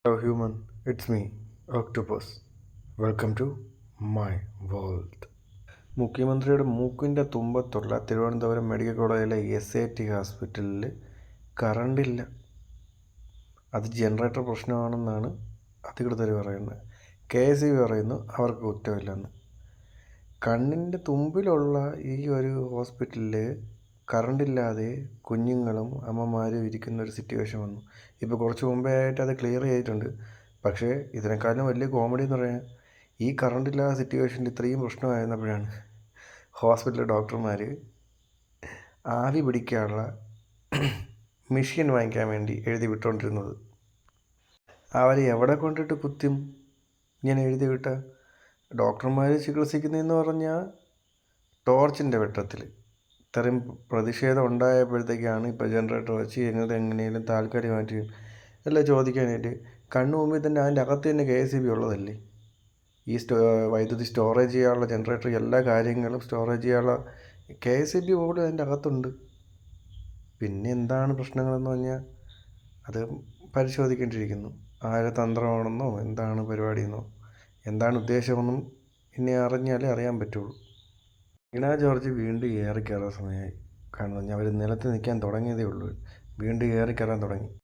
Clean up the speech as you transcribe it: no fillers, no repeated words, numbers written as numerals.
Hello human, it's me, Octopus. Welcome to my world. മുഖ്യമന്ത്രിയുടെ മൂക്കിൻ്റെ തുമ്പത്തുള്ള Thiruvananthapuram medical കോളേജിലെ SAT ഹോസ്പിറ്റലിൽ കറണ്ടില്ല. അത് ജനറേറ്റർ പ്രശ്നമാണെന്നാണ് അധികൃതർ പറയുന്നത്. KSE പറയുന്നു അവർക്ക് കുറ്റമില്ലെന്ന്. കണ്ണിൻ്റെ തുമ്പിലുള്ള ഈ ഒരു ഹോസ്പിറ്റലിൽ കറണ്ടില്ലാതെ കുഞ്ഞുങ്ങളും അമ്മമാരും ഇരിക്കുന്ന ഒരു സിറ്റുവേഷൻ വന്നു. ഇപ്പോൾ കുറച്ച് മുമ്പേ ആയിട്ട് അത് ക്ലിയർ ചെയ്തിട്ടുണ്ട്. പക്ഷേ ഇതിനേക്കാളും വലിയ കോമഡി എന്ന് പറയാൻ ഈ കറണ്ടില്ലാത്ത സിറ്റുവേഷനിൽ ഇത്രയും പ്രശ്നമായിരുന്നപ്പോഴാണ് ഹോസ്പിറ്റലിലെ ഡോക്ടർമാർ ആവി പിടിക്കാനുള്ള മെഷീൻ വാങ്ങിക്കാൻ വേണ്ടി എഴുതി വിട്ടുകൊണ്ടിരുന്നത്. അവർ എവിടെ കൊണ്ടിട്ട് കുത്തും ഇങ്ങനെ എഴുതി വിട്ട? ഡോക്ടർമാർ ചികിത്സിക്കുന്നതെന്ന് പറഞ്ഞാൽ ടോർച്ചിൻ്റെ വെട്ടത്തിൽ. ഇത്രയും പ്രതിഷേധം ഉണ്ടായപ്പോഴത്തേക്കാണ് ഇപ്പോൾ ജനറേറ്റർ വെച്ച് എങ്ങനെയും താൽക്കാലികമായിട്ട് എല്ലാം ചോദിക്കാനായിട്ട്. കണ്ണു മുമ്പിൽ തന്നെ അതിൻ്റെ അകത്ത് തന്നെ KSEB ഉള്ളതല്ലേ. ഈ വൈദ്യുതി സ്റ്റോറേജ് ചെയ്യാനുള്ള ജനറേറ്റർ എല്ലാ കാര്യങ്ങളും സ്റ്റോറേജ് ചെയ്യാനുള്ള KSEB പോലും അതിൻ്റെ അകത്തുണ്ട്. പിന്നെ എന്താണ് പ്രശ്നങ്ങളെന്ന് പറഞ്ഞാൽ അത് പരിശോധിക്കേണ്ടിയിരിക്കുന്നു. ആരെ തന്ത്രമാണെന്നോ എന്താണ് പരിപാടിയെന്നോ എന്താണ് ഉദ്ദേശമെന്നും ഇനി അറിഞ്ഞാലേ അറിയാൻ പറ്റുള്ളൂ. വീണ ജോർജ് വീണ്ടും ഏറിക്കയറാൻ സമയമായി. കാരണം അവർ നിലത്ത് നിൽക്കാൻ തുടങ്ങിയതേ ഉള്ളൂ, വീണ്ടും ഏറിക്കയറാൻ തുടങ്ങി.